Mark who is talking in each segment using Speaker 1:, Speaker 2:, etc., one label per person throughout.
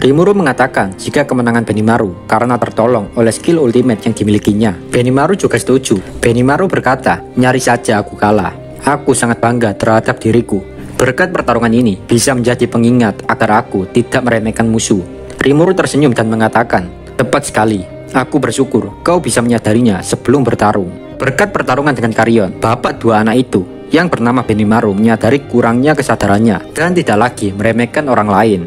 Speaker 1: Rimuru mengatakan jika kemenangan Benimaru karena tertolong oleh skill ultimate yang dimilikinya. Benimaru juga setuju. Benimaru berkata, nyaris saja aku kalah. Aku sangat bangga terhadap diriku. Berkat pertarungan ini bisa menjadi pengingat agar aku tidak meremehkan musuh. Rimuru tersenyum dan mengatakan, tepat sekali. Aku bersyukur kau bisa menyadarinya sebelum bertarung. Berkat pertarungan dengan Karyon, bapak dua anak itu yang bernama Benimaru menyadari kurangnya kesadarannya dan tidak lagi meremehkan orang lain.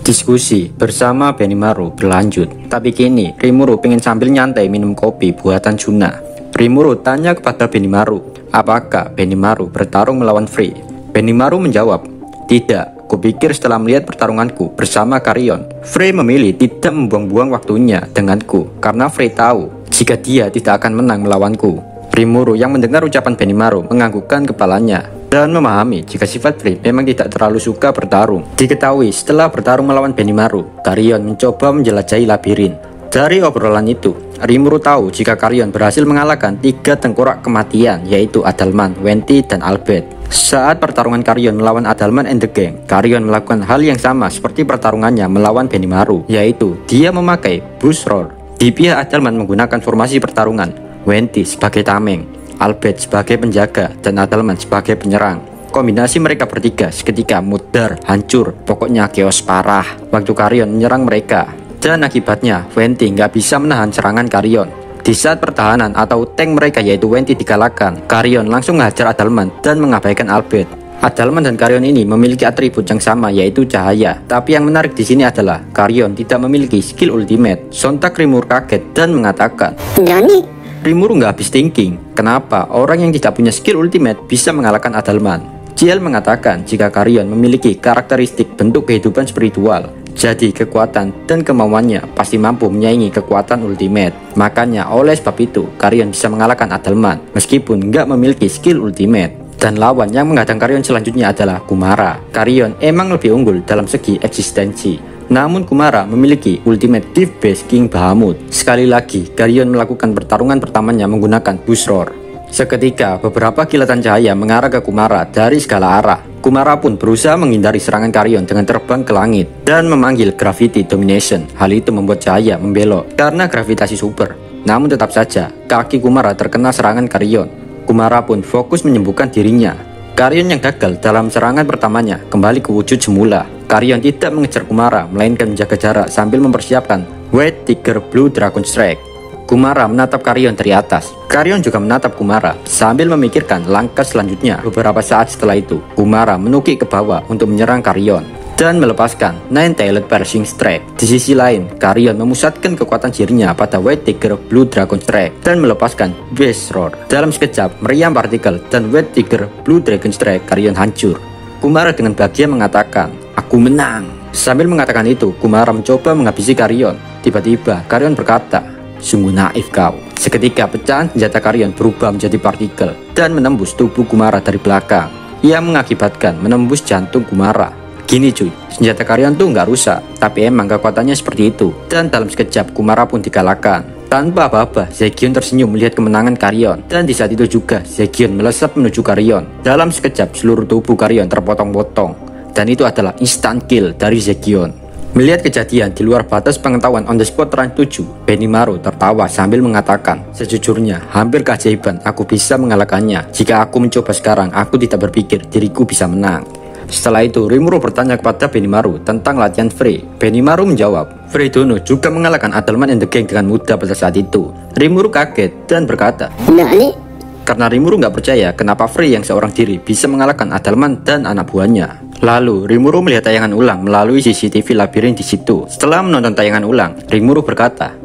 Speaker 1: Diskusi bersama Benimaru berlanjut, tapi kini Rimuru pengen sambil nyantai minum kopi buatan Juna. Rimuru tanya kepada Benimaru, apakah Benimaru bertarung melawan Frey? Benimaru menjawab, tidak, kupikir setelah melihat pertarunganku bersama Karyon, Frey memilih tidak membuang-buang waktunya denganku karena Frey tahu jika dia tidak akan menang melawanku. Rimuru yang mendengar ucapan Benimaru menganggukkan kepalanya dan memahami jika sifat Frey memang tidak terlalu suka bertarung. Diketahui setelah bertarung melawan Benimaru, Karyon mencoba menjelajahi labirin. Dari obrolan itu, Rimuru tahu jika Karyon berhasil mengalahkan 3 tengkorak kematian, yaitu Adalman, Venti, dan Albert. Saat pertarungan Karyon melawan Adalman and the Gang, Karyon melakukan hal yang sama seperti pertarungannya melawan Benimaru, yaitu dia memakai Bush Roar. Di pihak Adalman menggunakan formasi pertarungan, Venti sebagai tameng, Albert sebagai penjaga, dan Adalman sebagai penyerang. Kombinasi mereka bertiga seketika mudar, hancur, pokoknya chaos parah waktu Karyon menyerang mereka. Dan akibatnya Venti nggak bisa menahan serangan Karyon. Di saat pertahanan atau tank mereka yaitu Venti dikalahkan, Karyon langsung menghajar Adalman dan mengabaikan Albert. Adalman dan Karyon ini memiliki atribut yang sama yaitu cahaya. Tapi yang menarik di sini adalah Karyon tidak memiliki skill ultimate. Sontak Rimuru kaget dan mengatakan,
Speaker 2: Nani?
Speaker 1: Rimuru nggak habis thinking, kenapa orang yang tidak punya skill ultimate bisa mengalahkan Adalman. Ciel mengatakan jika Karyon memiliki karakteristik bentuk kehidupan spiritual, jadi kekuatan dan kemauannya pasti mampu menyaingi kekuatan ultimate. Makanya oleh sebab itu Karyon bisa mengalahkan Adalman meskipun nggak memiliki skill ultimate. Dan lawan yang menghadang Karyon selanjutnya adalah Kumara. Karyon emang lebih unggul dalam segi eksistensi. Namun Kumara memiliki ultimate div base King Bahamut. Sekali lagi, Karyon melakukan pertarungan pertamanya menggunakan Bush Roar. Seketika, beberapa kilatan cahaya mengarah ke Kumara dari segala arah. Kumara pun berusaha menghindari serangan Karyon dengan terbang ke langit dan memanggil Gravity Domination. Hal itu membuat cahaya membelok karena gravitasi super. Namun tetap saja, kaki Kumara terkena serangan Karyon. Kumara pun fokus menyembuhkan dirinya. Karyon yang gagal dalam serangan pertamanya kembali ke wujud semula. Karyon tidak mengejar Kumara, melainkan menjaga jarak sambil mempersiapkan White Tiger Blue Dragon Strike. Kumara menatap Karyon dari atas. Karyon juga menatap Kumara sambil memikirkan langkah selanjutnya. Beberapa saat setelah itu, Kumara menukik ke bawah untuk menyerang Karyon dan melepaskan Nine-Tailed Piercing Strike. Di sisi lain, Karyon memusatkan kekuatan sihirnya pada White Tiger Blue Dragon Strike dan melepaskan Bush Roar. Dalam sekejap, meriam partikel dan White Tiger Blue Dragon Strike Karyon hancur. Kumara dengan bahagia mengatakan, "Aku menang." Sambil mengatakan itu, Kumara mencoba menghabisi Karyon. Tiba-tiba, Karyon berkata, "Sungguh naif kau." Seketika pecahan senjata Karyon berubah menjadi partikel dan menembus tubuh Kumara dari belakang, yang mengakibatkan menembus jantung Kumara. Gini cuy, senjata Karyon tuh nggak rusak, tapi emang kekuatannya seperti itu. Dan dalam sekejap Kumara pun dikalahkan. Tanpa apa-apa, Zegion tersenyum melihat kemenangan Karyon. Dan di saat itu juga Zegion melesat menuju Karyon. Dalam sekejap seluruh tubuh Karyon terpotong-potong. Dan itu adalah instant kill dari Zegion. Melihat kejadian di luar batas pengetahuan on the spot rank 7, Benimaru tertawa sambil mengatakan, "Sejujurnya, hampir keajaiban aku bisa mengalahkannya. Jika aku mencoba sekarang, aku tidak berpikir diriku bisa menang." Setelah itu, Rimuru bertanya kepada Benimaru tentang latihan Frey. Benimaru menjawab, Frey Dono juga mengalahkan Adalman and the Gang dengan mudah pada saat itu. Rimuru kaget dan berkata,
Speaker 2: Nani?
Speaker 1: karena Rimuru nggak percaya kenapa Frey yang seorang diri bisa mengalahkan Adalman dan anak buahnya. Lalu, Rimuru melihat tayangan ulang melalui CCTV labirin di situ. Setelah menonton tayangan ulang, Rimuru berkata,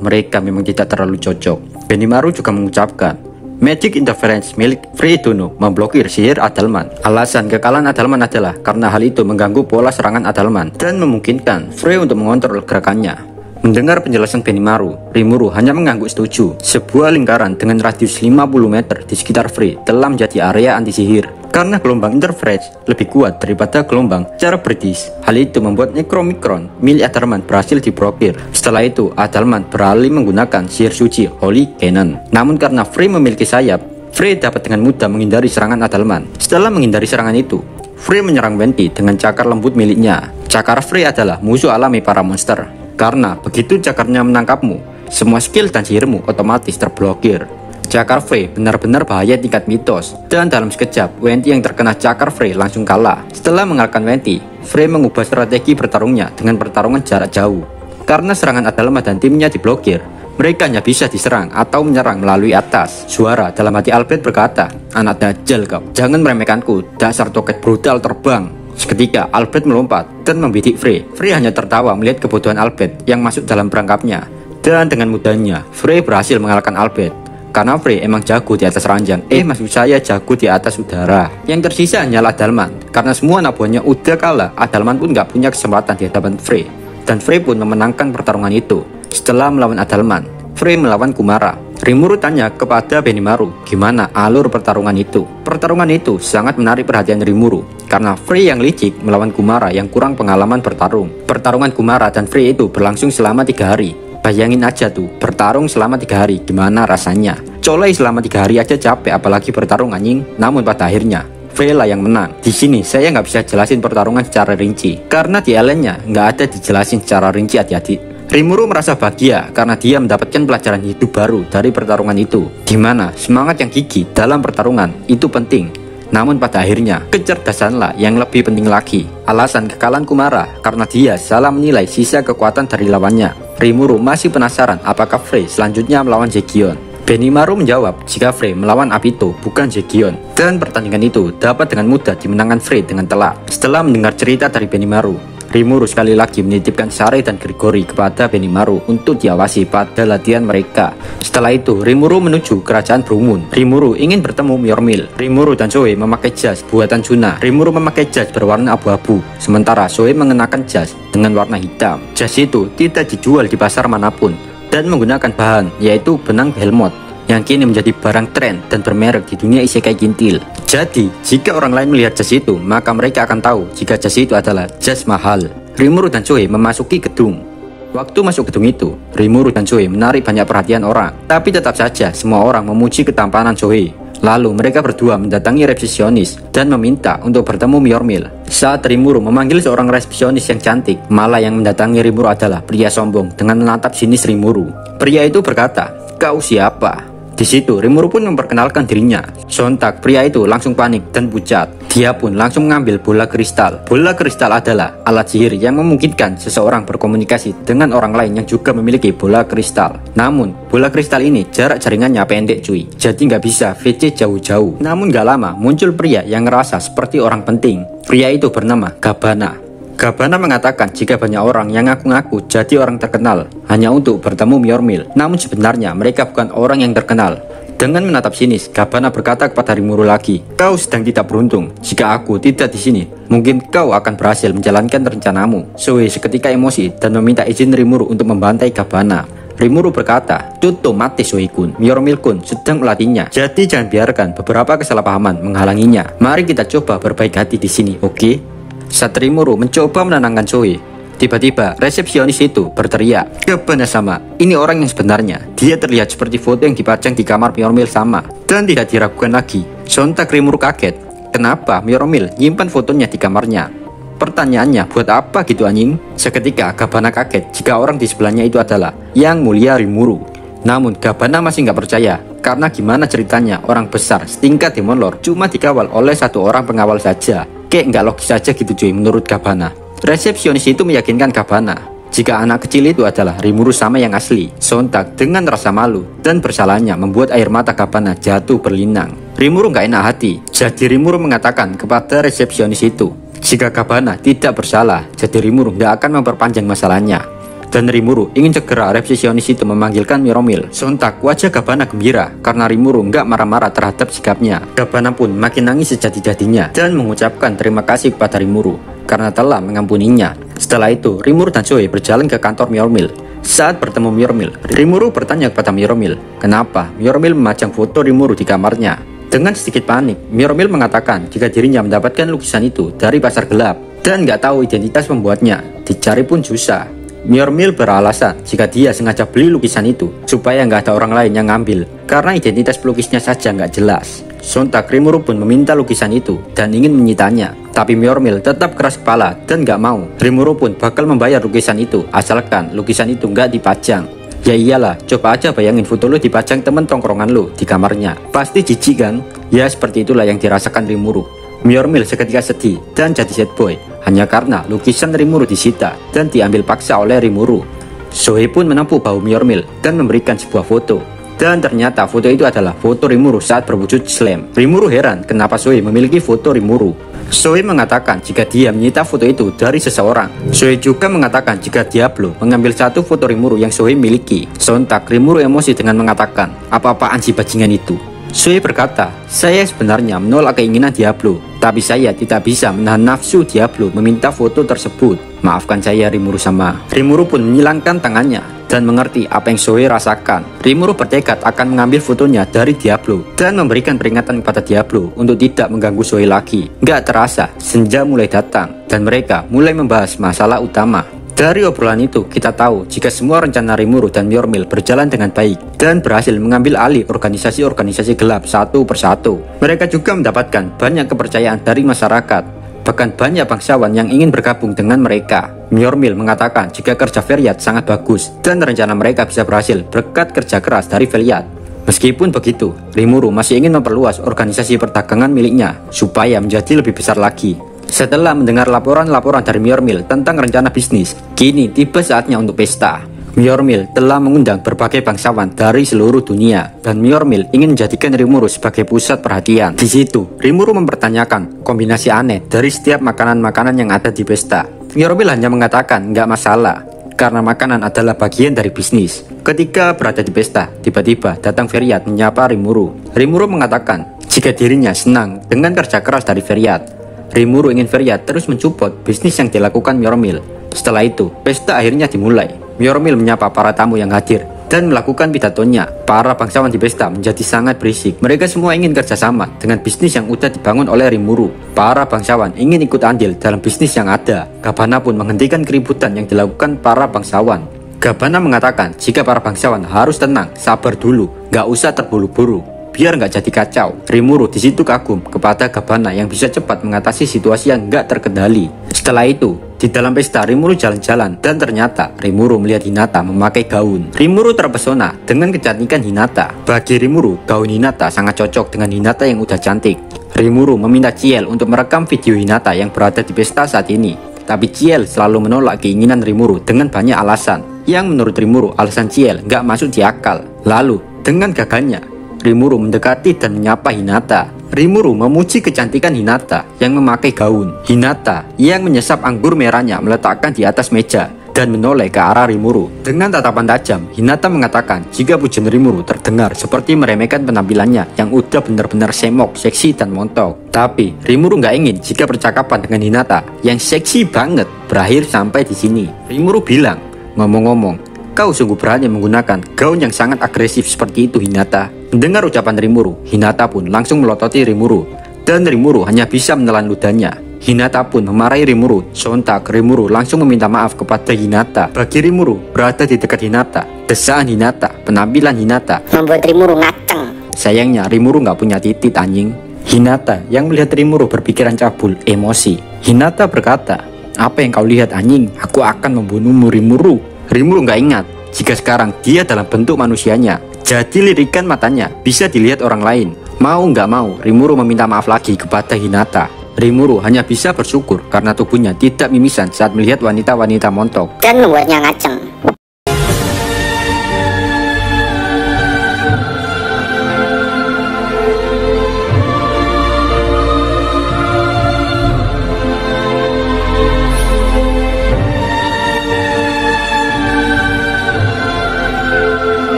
Speaker 1: mereka memang tidak terlalu cocok. Benimaru juga mengucapkan, Magic Interference milik Frey Dono memblokir sihir Adalman. Alasan kekalahan Adalman adalah karena hal itu mengganggu pola serangan Adalman dan memungkinkan Frey untuk mengontrol gerakannya. Mendengar penjelasan Benimaru, Rimuru hanya mengangguk setuju. Sebuah lingkaran dengan radius 50 meter di sekitar Frey telah menjadi area anti-sihir. Karena gelombang interference lebih kuat daripada gelombang secara British. Hal itu membuat Necromicron milik Adalman berhasil diblokir. Setelah itu, Adalman beralih menggunakan sihir suci Holy Cannon. Namun karena Frey memiliki sayap, Frey dapat dengan mudah menghindari serangan Adalman. Setelah menghindari serangan itu, Frey menyerang Venti dengan cakar lembut miliknya. Cakar Frey adalah musuh alami para monster. Karena begitu cakarnya menangkapmu, semua skill dan sihirmu otomatis terblokir. Cakar Frey benar-benar bahaya tingkat mitos. Dan dalam sekejap, Venti yang terkena cakar Frey langsung kalah. Setelah mengalahkan Venti, Frey mengubah strategi bertarungnya dengan pertarungan jarak jauh. Karena serangan Adalma dan timnya diblokir, mereka hanya bisa diserang atau menyerang melalui atas. Suara dalam hati Albert berkata, "Anak dajjal kau, jangan meremehkanku, dasar toket brutal terbang." Seketika Albert melompat dan membidik Frey. Frey hanya tertawa melihat kebodohan Albert yang masuk dalam perangkapnya. Dan dengan mudahnya, Frey berhasil mengalahkan Albert. Karena Frey emang jago di atas ranjang, maksud saya jago di atas udara. Yang tersisa hanyalah Adalman. Karena semua nabuannya udah kalah, Adalman pun gak punya kesempatan di hadapan Frey. Dan Frey pun memenangkan pertarungan itu. Setelah melawan Adalman, Frey melawan Kumara. Rimuru tanya kepada Benimaru gimana alur pertarungan itu. Pertarungan itu sangat menarik perhatian Rimuru karena Frey yang licik melawan Kumara yang kurang pengalaman bertarung. Pertarungan Kumara dan Frey itu berlangsung selama 3 hari. Bayangin aja tuh, bertarung selama 3 hari, gimana rasanya? Colai selama 3 hari aja capek, apalagi bertarung anjing. Namun pada akhirnya Frey lah yang menang. Di sini saya nggak bisa jelasin pertarungan secara rinci karena di Allen-nya nggak ada dijelasin secara rinci adik-adik. Rimuru merasa bahagia karena dia mendapatkan pelajaran hidup baru dari pertarungan itu, dimana semangat yang gigih dalam pertarungan itu penting. Namun pada akhirnya kecerdasanlah yang lebih penting lagi. Alasan kekalahan Kumara karena dia salah menilai sisa kekuatan dari lawannya. Rimuru masih penasaran apakah Frey selanjutnya melawan Zegion. Benimaru menjawab jika Frey melawan Apito bukan Zegion, dan pertandingan itu dapat dengan mudah dimenangkan Frey dengan telak. Setelah mendengar cerita dari Benimaru, Rimuru sekali lagi menitipkan Sare dan Grigori kepada Benimaru untuk diawasi pada latihan mereka. Setelah itu, Rimuru menuju kerajaan Brumun. Rimuru ingin bertemu Myormil. Rimuru dan Zoe memakai jas buatan Juna. Rimuru memakai jas berwarna abu-abu, sementara Zoe mengenakan jas dengan warna hitam. Jas itu tidak dijual di pasar manapun dan menggunakan bahan yaitu benang Belmont yang kini menjadi barang tren dan bermerek di dunia isekai gintil. Jadi, jika orang lain melihat jas itu, maka mereka akan tahu jika jas itu adalah jas mahal. Rimuru dan Zoe memasuki gedung. Waktu masuk gedung itu, Rimuru dan Zoe menarik banyak perhatian orang. Tapi tetap saja semua orang memuji ketampanan Zoe. Lalu mereka berdua mendatangi resepsionis dan meminta untuk bertemu Myormil. Saat Rimuru memanggil seorang resepsionis yang cantik, malah yang mendatangi Rimuru adalah pria sombong dengan menatap sinis Rimuru. Pria itu berkata, "Kau siapa?" Di situ Rimuru pun memperkenalkan dirinya. Sontak pria itu langsung panik dan pucat. Dia pun langsung mengambil bola kristal. Bola kristal adalah alat sihir yang memungkinkan seseorang berkomunikasi dengan orang lain yang juga memiliki bola kristal. Namun bola kristal ini jarak jaringannya pendek cuy, jadi nggak bisa VC jauh-jauh. Namun gak lama muncul pria yang ngerasa seperti orang penting. Pria itu bernama Gabana. Gabana mengatakan jika banyak orang yang ngaku-ngaku jadi orang terkenal hanya untuk bertemu Myormil. Namun sebenarnya mereka bukan orang yang terkenal. Dengan menatap sinis, Gabana berkata kepada Rimuru lagi, "Kau sedang tidak beruntung. Jika aku tidak di sini, mungkin kau akan berhasil menjalankan rencanamu." Zoe seketika emosi dan meminta izin Rimuru untuk membantai Gabana. Rimuru berkata, "Tutup mati Zoe-kun, Myormil-kun sedang melatihnya. Jadi jangan biarkan beberapa kesalahpahaman menghalanginya. Mari kita coba berbaik hati di sini, oke?" Saat Rimuru mencoba menenangkan Zoe, tiba-tiba resepsionis itu berteriak, "Gabana sama, ini orang yang sebenarnya. Dia terlihat seperti foto yang dipajang di kamar Myormil sama." Dan tidak diragukan lagi. Sontak Rimuru kaget. Kenapa Myormil nyimpan fotonya di kamarnya? Pertanyaannya, buat apa gitu anjing? Seketika Gabana kaget jika orang di sebelahnya itu adalah Yang Mulia Rimuru. Namun Gabana masih nggak percaya, karena gimana ceritanya orang besar setingkat Demon Lord cuma dikawal oleh satu orang pengawal saja. Kayak nggak logis saja gitu cuy menurut Gabana. Resepsionis itu meyakinkan Gabana jika anak kecil itu adalah Rimuru sama yang asli. Sontak dengan rasa malu dan bersalahnya membuat air mata Gabana jatuh berlinang. Rimuru nggak enak hati, jadi Rimuru mengatakan kepada resepsionis itu jika Gabana tidak bersalah, jadi Rimuru nggak akan memperpanjang masalahnya. Dan Rimuru ingin segera resepsionis itu memanggilkan Myormil. Sontak wajah Gabana gembira karena Rimuru nggak marah-marah terhadap sikapnya. Gabana pun makin nangis sejadi-jadinya dan mengucapkan terima kasih kepada Rimuru karena telah mengampuninya. Setelah itu Rimuru dan Zoe berjalan ke kantor Myormil. Saat bertemu Myormil, Rimuru bertanya kepada Myormil kenapa Myormil memajang foto Rimuru di kamarnya. Dengan sedikit panik, Myormil mengatakan jika dirinya mendapatkan lukisan itu dari pasar gelap dan nggak tahu identitas pembuatnya. Dicari pun susah. Myormil beralasan jika dia sengaja beli lukisan itu supaya nggak ada orang lain yang ngambil karena identitas pelukisnya saja nggak jelas. Sontak Rimuru pun meminta lukisan itu dan ingin menyitanya. Tapi Myormil tetap keras kepala dan gak mau. Rimuru pun bakal membayar lukisan itu asalkan lukisan itu gak dipajang. Ya iyalah, coba aja bayangin foto lu dipajang temen tongkrongan lu di kamarnya. Pasti jijik kan? Ya seperti itulah yang dirasakan Rimuru. Myormil seketika sedih dan jadi sad boy hanya karena lukisan Rimuru disita dan diambil paksa oleh Rimuru. Zoe pun menempuh bahu Myormil dan memberikan sebuah foto. Dan ternyata foto itu adalah foto Rimuru saat berwujud slam. Rimuru heran kenapa Zoe memiliki foto Rimuru. Zoe mengatakan jika dia menyita foto itu dari seseorang. Zoe juga mengatakan jika Diablo mengambil satu foto Rimuru yang Zoe miliki. Sontak Rimuru emosi dengan mengatakan, apa-apaan si bajingan itu. Zoe berkata, saya sebenarnya menolak keinginan Diablo, tapi saya tidak bisa menahan nafsu Diablo meminta foto tersebut. Maafkan saya Rimuru sama. Rimuru pun menyilangkan tangannya dan mengerti apa yang Zoe rasakan. Rimuru bertekad akan mengambil fotonya dari Diablo dan memberikan peringatan kepada Diablo untuk tidak mengganggu Zoe lagi. Gak terasa, senja mulai datang dan mereka mulai membahas masalah utama. Dari obrolan itu, kita tahu jika semua rencana Rimuru dan Myormil berjalan dengan baik dan berhasil mengambil alih organisasi-organisasi gelap satu persatu. Mereka juga mendapatkan banyak kepercayaan dari masyarakat, bahkan banyak bangsawan yang ingin bergabung dengan mereka. Myormil mengatakan jika kerja Feryat sangat bagus dan rencana mereka bisa berhasil berkat kerja keras dari Feryat. Meskipun begitu, Rimuru masih ingin memperluas organisasi perdagangan miliknya supaya menjadi lebih besar lagi. Setelah mendengar laporan-laporan dari Myormil tentang rencana bisnis, kini tiba saatnya untuk pesta. Myormil telah mengundang berbagai bangsawan dari seluruh dunia dan Myormil ingin menjadikan Rimuru sebagai pusat perhatian. Di situ, Rimuru mempertanyakan kombinasi aneh dari setiap makanan-makanan yang ada di pesta. Myormil hanya mengatakan nggak masalah karena makanan adalah bagian dari bisnis. Ketika berada di pesta, tiba-tiba datang Feryat menyapa Rimuru. Rimuru mengatakan jika dirinya senang dengan kerja keras dari Feryat. Rimuru ingin Feryat terus mensupport bisnis yang dilakukan Myormil. Setelah itu, pesta akhirnya dimulai. Myormil menyapa para tamu yang hadir dan melakukan pidatonya. Para bangsawan di pesta menjadi sangat berisik. Mereka semua ingin kerjasama dengan bisnis yang udah dibangun oleh Rimuru. Para bangsawan ingin ikut andil dalam bisnis yang ada. Gabana pun menghentikan keributan yang dilakukan para bangsawan. Gabana mengatakan jika para bangsawan harus tenang, sabar dulu, gak usah terburu-buru, biar nggak jadi kacau. Rimuru di situ kagum kepada Gabana yang bisa cepat mengatasi situasi yang nggak terkendali. Setelah itu, di dalam pesta Rimuru jalan-jalan dan ternyata Rimuru melihat Hinata memakai gaun. Rimuru terpesona dengan kecantikan Hinata. Bagi Rimuru, gaun Hinata sangat cocok dengan Hinata yang udah cantik. Rimuru meminta Ciel untuk merekam video Hinata yang berada di pesta saat ini. Tapi Ciel selalu menolak keinginan Rimuru dengan banyak alasan. Yang menurut Rimuru, alasan Ciel nggak masuk di akal. Lalu, dengan gagahnya, Rimuru mendekati dan menyapa Hinata. Rimuru memuji kecantikan Hinata yang memakai gaun. Hinata yang menyesap anggur merahnya meletakkan di atas meja dan menoleh ke arah Rimuru. Dengan tatapan tajam, Hinata mengatakan jika pujian Rimuru terdengar seperti meremehkan penampilannya yang udah benar-benar semok, seksi dan montok. Tapi Rimuru nggak ingin jika percakapan dengan Hinata yang seksi banget berakhir sampai di sini. Rimuru bilang, ngomong-ngomong, kau sungguh berani menggunakan gaun yang sangat agresif seperti itu Hinata. Mendengar ucapan Rimuru, Hinata pun langsung melototi Rimuru. Dan Rimuru hanya bisa menelan ludahnya. Hinata pun memarahi Rimuru. Sontak Rimuru langsung meminta maaf kepada Hinata. Bagi Rimuru berada di dekat Hinata, desaan Hinata, penampilan Hinata
Speaker 2: membuat Rimuru ngaceng.
Speaker 1: Sayangnya Rimuru nggak punya titik anjing. Hinata yang melihat Rimuru berpikiran cabul, emosi. Hinata berkata, apa yang kau lihat anjing? Aku akan membunuhmu Rimuru. Rimuru nggak ingat jika sekarang dia dalam bentuk manusianya. Jadi lirikan matanya bisa dilihat orang lain. Mau nggak mau, Rimuru meminta maaf lagi kepada Hinata. Rimuru hanya bisa bersyukur karena tubuhnya tidak mimisan saat melihat wanita-wanita montok
Speaker 2: dan membuatnya ngaceng.